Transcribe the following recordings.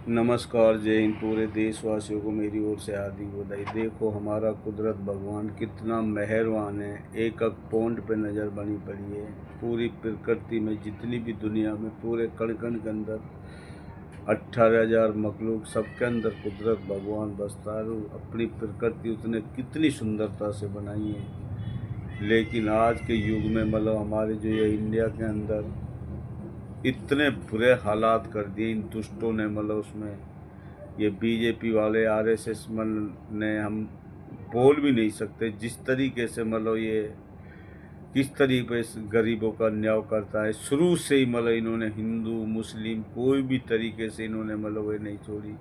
नमस्कार, जय हिंद। पूरे देशवासियों को मेरी ओर से हार्दिक बधाई। देखो हमारा कुदरत भगवान कितना मेहरबान है। एक एक पॉइंट पे नज़र बनी पड़ी है। पूरी प्रकृति में जितनी भी दुनिया में पूरे कण कण के अंदर 18,000 मखलूक, सबके अंदर कुदरत भगवान बसता है। अपनी प्रकृति उसने कितनी सुंदरता से बनाई है। लेकिन आज के युग में मतलब हमारे जो ये इंडिया के अंदर इतने बुरे हालात कर दिए इन दुष्टों ने, मतलब उसमें ये बीजेपी वाले आरएसएस ने, हम बोल भी नहीं सकते जिस तरीके से मतलब ये किस तरीके से गरीबों का न्याय करता है। शुरू से ही मतलब इन्होंने हिंदू मुस्लिम कोई भी तरीके से इन्होंने मतलब वे नहीं छोड़ी।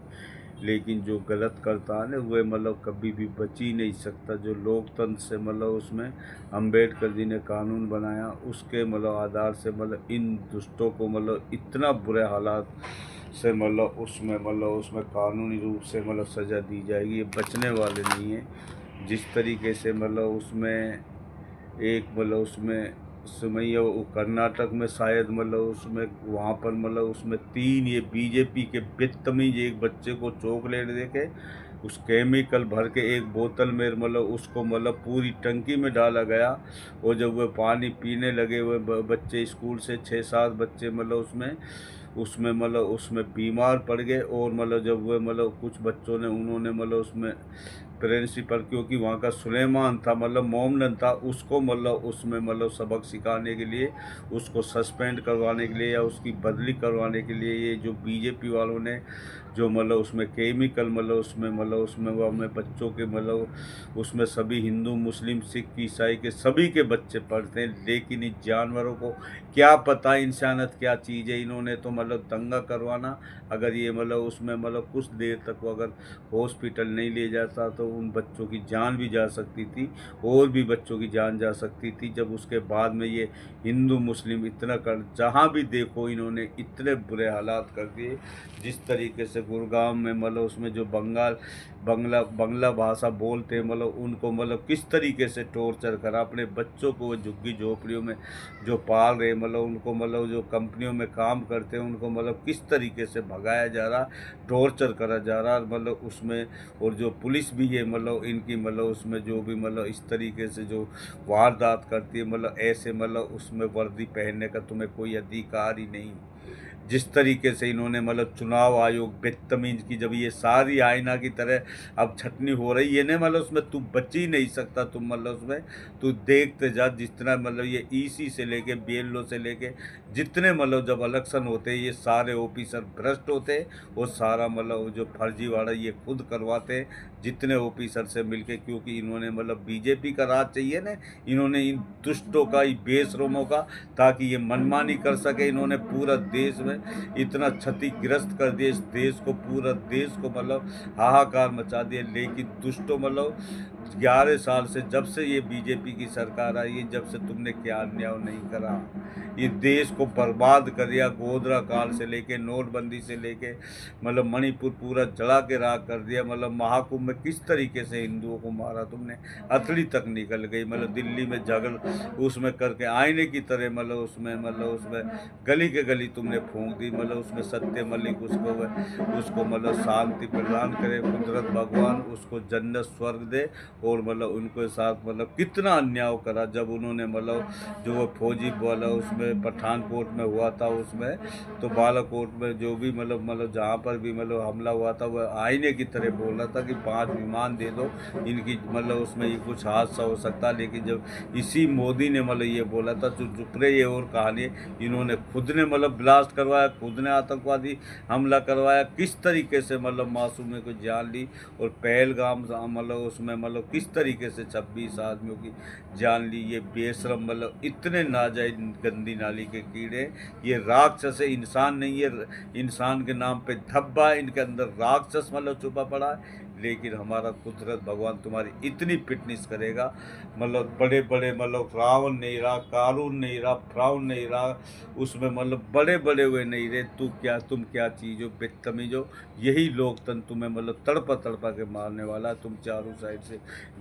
लेकिन जो गलत करता है ना वह मतलब कभी भी बच ही नहीं सकता। जो लोकतंत्र से मतलब उसमें अंबेडकर जी ने कानून बनाया, उसके मतलब आधार से मतलब इन दुष्टों को मतलब इतना बुरे हालात से मतलब उसमें कानूनी रूप से मतलब सज़ा दी जाएगी। ये बचने वाले नहीं है। जिस तरीके से मतलब उसमें एक मतलब उसमें ये वो कर्नाटक में शायद मतलब उसमें वहाँ पर मतलब उसमें 3 ये बीजेपी के बदतमीज एक बच्चे को चॉकलेट दे के उस केमिकल भर के एक बोतल में मतलब उसको मतलब पूरी टंकी में डाला गया। और जब वह पानी पीने लगे हुए बच्चे स्कूल से 6-7 बच्चे मतलब उसमें बीमार पड़ गए। और मतलब जब वह मतलब कुछ बच्चों ने उन्होंने मतलब उसमें प्रिंसिपल, क्योंकि वहाँ का सुलेमान था मतलब मोमडन था, उसको मतलब उसमें मतलब सबक सिखाने के लिए उसको सस्पेंड करवाने के लिए या उसकी बदली करवाने के लिए ये जो बीजेपी वालों ने जो मतलब उसमें केमिकल मतलब उसमें वो हमें बच्चों के मतलब उसमें सभी हिंदू मुस्लिम सिख ईसाई के सभी के बच्चे पढ़ते हैं। लेकिन इस जानवरों को क्या पता इंसानियत क्या चीज़ है। इन्होंने तो मतलब दंगा करवाना, अगर ये मतलब उसमें मतलब कुछ देर तक वो अगर हॉस्पिटल नहीं ले जाता तो उन बच्चों की जान भी जा सकती थी, और भी बच्चों की जान जा सकती थी। जब उसके बाद में ये हिंदू मुस्लिम इतना कर, जहाँ भी देखो इन्होंने इतने बुरे हालात कर दिए। जिस तरीके से गुड़गांव में मतलब उसमें जो बंगला बंगला भाषा बोलते हैं मतलब उनको मतलब किस तरीके से टॉर्चर करा। अपने बच्चों को वो झुग्गी झोपड़ियों में जो पाल रहे मतलब उनको मतलब जो कंपनियों में काम करते हैं उनको मतलब किस तरीके से भगाया जा रहा, टॉर्चर करा जा रहा मतलब उसमें। और जो पुलिस भी है मतलब इनकी मतलब उसमें जो भी मतलब इस तरीके से जो वारदात करती है मतलब ऐसे मतलब उसमें वर्दी पहनने का तुम्हें कोई अधिकार ही नहीं। जिस तरीके से इन्होंने मतलब चुनाव आयोग बदतमीज की, जब ये सारी आईना की तरह अब छटनी हो रही है ना मतलब उसमें तू बच ही नहीं सकता। तुम मतलब उसमें तू देखते जा जिस तरह मतलब ये ईसी से लेके बीएलओ से लेके जितने मतलब जब इलेक्शन होते हैं ये सारे ऑफिसर भ्रष्ट होते हैं। और सारा मतलब जो फर्जीवाड़ा ये खुद करवाते हैं जितने ऑफिसर से मिलके, क्योंकि इन्होंने मतलब बीजेपी का राज चाहिए ना। इन्होंने इन दुष्टों का, बेशरमों का, ताकि ये मनमानी कर सके। इन्होंने पूरा देश में इतना क्षतिग्रस्त कर दिया, इस देश को, पूरा देश को मतलब हाहाकार मचा दिया। लेकिन दुष्टों मतलब 11 साल से जब से ये बीजेपी की सरकार आई है, जब से तुमने क्या अन्याय नहीं करा। ये देश को बर्बाद कर दिया। गोधरा काल से लेके नोटबंदी से लेके मतलब मणिपुर पूरा जला के राख कर दिया। मतलब महाकुंभ में किस तरीके से हिंदुओं को मारा तुमने, अतली तक निकल गई। मतलब दिल्ली में झगड़ उसमें करके आईने की तरह मतलब उसमें गली के गली तुमने फूंक दी। मतलब उसमें सत्य मलिक उसको मतलब शांति प्रदान करे कुदरत भगवान, उसको जन्नत स्वर्ग दे। और मतलब उनके साथ मतलब कितना अन्याय करा। जब उन्होंने मतलब जो वो फौजी वाला उसमें पठानकोट में हुआ था उसमें, तो बालाकोट में जो भी मतलब जहाँ पर भी मतलब हमला हुआ था वह आईने की तरह बोल रहा था कि 5 विमान दे दो, इनकी मतलब उसमें ये कुछ हादसा हो सकता। लेकिन जब इसी मोदी ने मतलब ये बोला था तो चुप रहे। ये और कहानी इन्होंने खुद ने मतलब ब्लास्ट करवाया, खुद ने आतंकवादी हमला करवाया। किस तरीके से मतलब मासूमियों को जान ली। और पहलगाम मतलब उसमें मतलब किस तरीके से 26 आदमियों की जान ली। ये बेशरम मतलब इतने नाजायज गंदी नाली के कीड़े, ये राक्षस है, इंसान नहीं है। इंसान के नाम पे धब्बा, इनके अंदर राक्षस मतलब छुपा पड़ा है। लेकिन हमारा कुदरत भगवान तुम्हारी इतनी फिटनेस करेगा, मतलब बड़े बड़े मतलब रावण नहीं रहा, कारून नहीं रहा, फिरौन नहीं रहा, उसमें मतलब बड़े बड़े हुए नहीं रहे। तुम क्या चीज़ हो, बदतमीज हो। यही लोकतंत्र तुम्हें मतलब तड़पा तड़पा के मारने वाला है। तुम चारों साइड से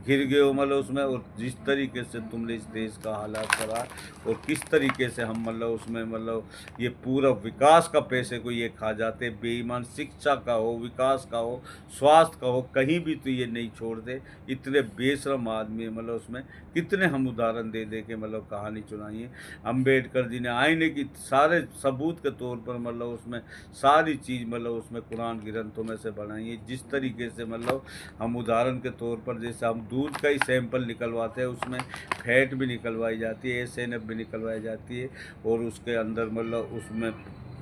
घिर गए हो मतलब उसमें, और जिस तरीके से तुमने इस देश का हालात करा है, और किस तरीके से हम मतलब उसमें मतलब ये पूरा विकास का पैसे को ये खा जाते बेईमान। शिक्षा का हो, विकास का हो, स्वास्थ्य का हो, कहीं भी तो ये नहीं छोड़ते। इतने बेशरम आदमी है मतलब उसमें। कितने हम उदाहरण दे दे के मतलब कहानी सुनाई है। अम्बेडकर जी ने आईने की सारे सबूत के तौर पर मतलब उसमें सारी चीज़ मतलब उसमें कुरान ग्रंथों में से बनाई है। जिस तरीके से मतलब हम उदाहरण के तौर पर जैसे हम दूध का ही सैंपल निकलवाते हैं, उसमें फैट भी निकलवाई जाती है, एसएनएफ भी निकलवाई जाती है, और उसके अंदर मतलब उसमें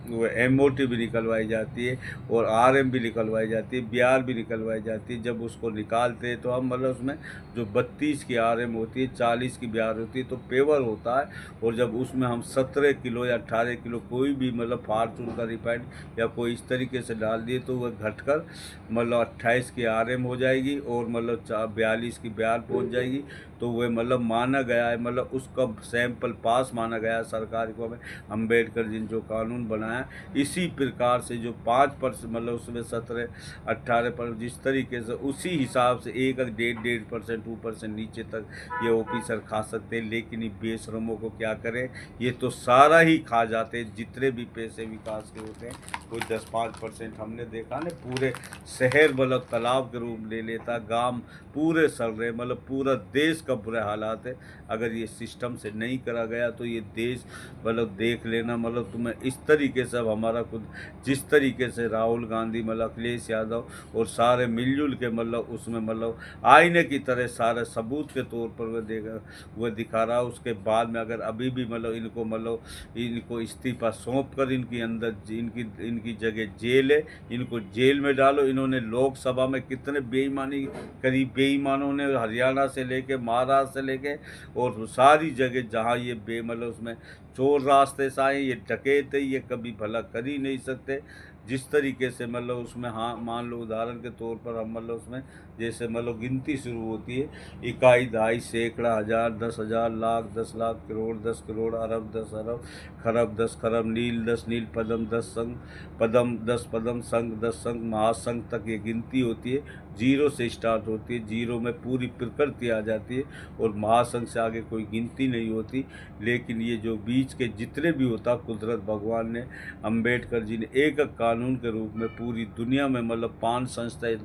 वो एमओटी भी निकलवाई जाती है, और आरएम भी निकलवाई जाती है, बीआर भी निकलवाई जाती है। जब उसको निकालते हैं तो हम मतलब उसमें जो 32 की आरएम होती है, 40 की बीआर होती है, तो पेवर होता है। और जब उसमें हम 17 किलो या 18 किलो कोई भी मतलब फार्चून का रिफाइंड या कोई इस तरीके से डाल दिए, तो वह घटकर मतलब 28 की आरएम हो जाएगी, और मतलब 42 की बीआर पहुंच जाएगी। तो वह मतलब माना गया है, मतलब उसका सैंपल पास माना गया है सरकार को, हमें अम्बेडकर जी ने जो कानून बनाया, इसी प्रकार से जो 5% मतलब उसमें 17-18% जिस तरीके से उसी हिसाब से 1-1.5% ऊपर से नीचे तक ये ऑफिसर खा सकते हैं। लेकिन ये बेशरमों को क्या करें, ये तो सारा ही खा जाते हैं। जितने भी पैसे विकास के होते हैं कोई 10-5% हमने देखा ना, पूरे शहर मतलब तालाब के रूप ले लेता, गांव पूरे सड़ रहे, मतलब पूरा देश का बुरा हालात है। अगर ये सिस्टम से नहीं करा गया तो ये देश मतलब देख लेना, मतलब तुम्हें इस तरीके से अब हमारा खुद जिस तरीके से राहुल गांधी मतलब अखिलेश यादव और सारे मिलजुल के मतलब उसमें मतलब आईने की तरह सारे सबूत के तौर पर वह दिखा रहा। उसके बाद में अगर अभी भी मतलब इनको इस्तीफा सौंप कर इनकी अंदर इनकी जगह जेल है, इनको जेल में डालो। इन्होंने लोकसभा में कितने बेईमानी करी, बेईमानों ने हरियाणा से लेके महाराष्ट्र से लेके और सारी जगह जहाँ ये मतलब उसमें चोर रास्ते से आए, ये डकैत है, ये कभी भला कर ही नहीं सकते। जिस तरीके से मतलब उसमें, हाँ मान लो उदाहरण के तौर पर हम मतलब उसमें जैसे मतलब गिनती शुरू होती है, इकाई, दहाई, सैकड़ा, हज़ार, 10,000, लाख, 10 लाख, करोड़, 10 करोड़, अरब, 10 अरब, खरब, 10 खरब, नील, 10 नील, पदम, 10 संघ, पदम, 10 पदम, संघ, 10 संघ, महासंघ तक ये गिनती होती है। जीरो से स्टार्ट होती है, जीरो में पूरी प्रकृति आ जाती है, और महासंघ से आगे कोई गिनती नहीं होती। लेकिन ये जो बीच के जितने भी होता, कुदरत भगवान ने, अम्बेडकर जी ने एक एक कानून के रूप में पूरी दुनिया में मतलब 5 संस्थाएं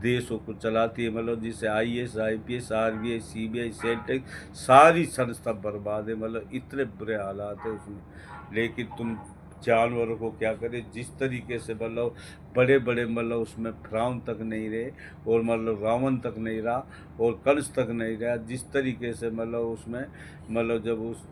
देशों को चलाती है, मतलब जिसे आईएएस, आईपीएस, आरबीआई, सीबीआई, सेंटेक्स, सारी संस्था बर्बाद है, मतलब इतने बुरे हालात है उसमें। लेकिन तुम जानवरों को क्या करें, जिस तरीके से मतलब बड़े बड़े मतलब उसमें फिरौन तक नहीं रहे, और मतलब रावण तक नहीं रहा, और कंस तक नहीं रहा। जिस तरीके से मतलब उसमें मतलब जब उस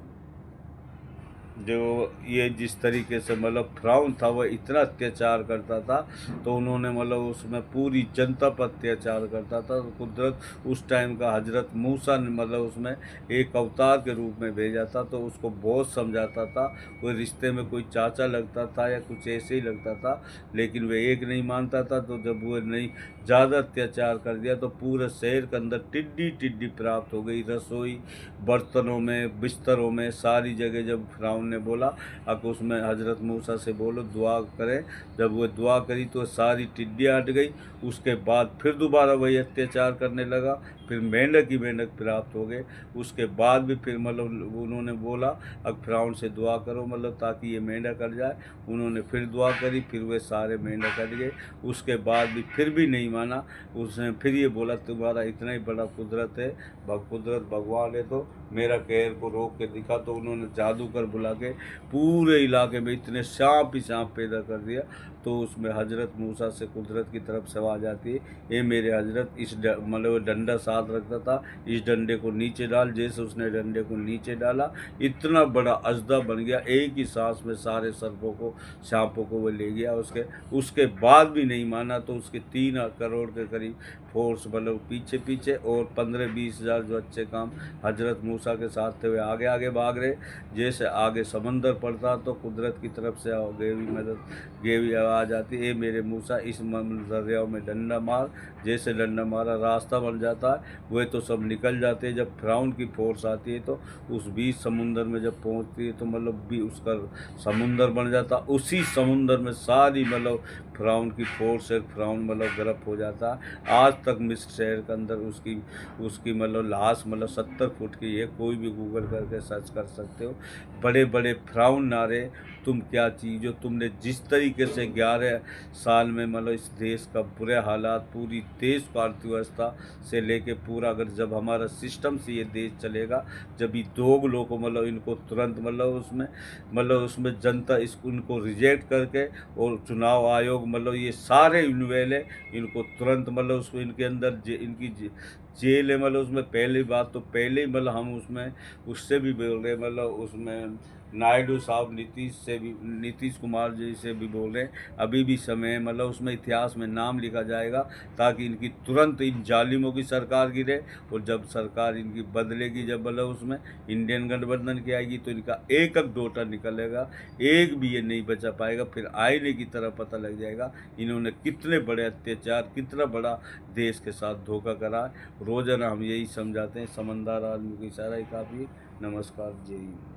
जो ये जिस तरीके से मतलब फिरौन था वह इतना अत्याचार करता था, तो उन्होंने मतलब उसमें पूरी जनता पर अत्याचार करता था। तो कुदरत उस टाइम का हजरत मूसा ने मतलब उसमें एक अवतार के रूप में भेजा था, तो उसको बहुत समझाता था। कोई रिश्ते में कोई चाचा लगता था या कुछ ऐसे ही लगता था, लेकिन वह एक नहीं मानता था। तो जब वह नहीं ज़्यादा अत्याचार कर दिया, तो पूरे शहर के अंदर टिड्डी टिड्डी प्राप्त हो गई, रसोई, बर्तनों में, बिस्तरों में, सारी जगह। जब फिरौन ने बोला अब उसमें हजरत मूसा से बोलो दुआ करें, जब वो दुआ करी तो सारी टिड्डियाँ हट गई। उसके बाद फिर दोबारा वही अत्याचार करने लगा, फिर मेंढक ही मेंढक प्राप्त हो गए। उसके बाद भी फिर मतलब उन्होंने बोला अब फिरौन से दुआ करो मतलब ताकि ये मेंढक हट जाए। उन्होंने फिर दुआ करी, फिर वे सारे मेंढक हट गए। उसके बाद भी फिर भी नहीं माना। उसने फिर ये बोला तुम्हारा इतना ही बड़ा कुदरत है, कुदरत भगवान है, तो मेरा कहर को रोक के दिखा। तो उन्होंने जादूगर बुला के पूरे इलाके में इतने सांप ही सांप पैदा कर दिया। तो उसमें हजरत मूसा से कुदरत की तरफ से आवाज़ आती है, ये मेरे हजरत, इस मतलब डंडा साथ रखता था, इस डंडे को नीचे डाल। जैसे उसने डंडे को नीचे डाला, इतना बड़ा अजदा बन गया, एक ही सांस में सारे सर्पों को, सांपों को वो ले गया। उसके बाद भी नहीं माना, तो उसके 3 करोड़ के करीब फोर्स मतलब पीछे पीछे, और 15-20 हज़ार जो अच्छे काम हजरत मूसा के साथ थे वे आगे आगे भाग रहे। जैसे आगे समंदर पड़ता तो कुदरत की तरफ से गेवी मदद, गेवी आवाज़ आती, ए मेरे मूसा इस दरियाओं में डंडा मार। जैसे डंडा मारा रास्ता बन जाता है, वे तो सब निकल जाते हैं। जब फिरौन की फोर्स आती है तो उस बीच समुंदर में जब पहुंचती है तो मतलब भी उसका समुंदर बन जाता। उसी समुंदर में सारी मतलब फिरौन की फोर्स है, फिरौन मतलब गर्क हो जाता। आज तक मिस्र शहर के अंदर उसकी उसकी मतलब लाश मतलब 70 फुट की है। कोई भी गूगल करके सर्च कर सकते हो। बड़े बड़े फिरौन नारे, तुम क्या चीज़ हो, तुमने जिस तरीके से 11 साल में मतलब इस देश का बुरे हालात, पूरी देश को अर्थव्यवस्था से लेके पूरा, अगर जब हमारा सिस्टम से ये देश चलेगा, जब ये दोगलों को मतलब इनको तुरंत मतलब उसमें जनता इसको उनको रिजेक्ट करके, और चुनाव आयोग मतलब ये सारे इन्वेल है, इनको तुरंत मतलब उसको इनके अंदर जेल है। मतलब उसमें पहली बात तो पहले ही मतलब हम उसमें उससे भी बोल रहे मतलब उसमें नायडू साहब नीतीश कुमार जी से भी बोल रहे हैं, अभी भी समय है मतलब उसमें इतिहास में नाम लिखा जाएगा, ताकि इनकी तुरंत इन जालिमों की सरकार गिरे। और जब सरकार इनकी बदलेगी, जब मतलब उसमें इंडियन गठबंधन की आएगी, तो इनका एक एक डोटा निकलेगा, एक भी ये नहीं बचा पाएगा। फिर आईने की तरह पता लग जाएगा इन्होंने कितने बड़े अत्याचार, कितना बड़ा देश के साथ धोखा करा है। रोजाना हम यही समझाते हैं, समझदार आदमी की इशारा ही काफ़ी। नमस्कार, जय हिंद।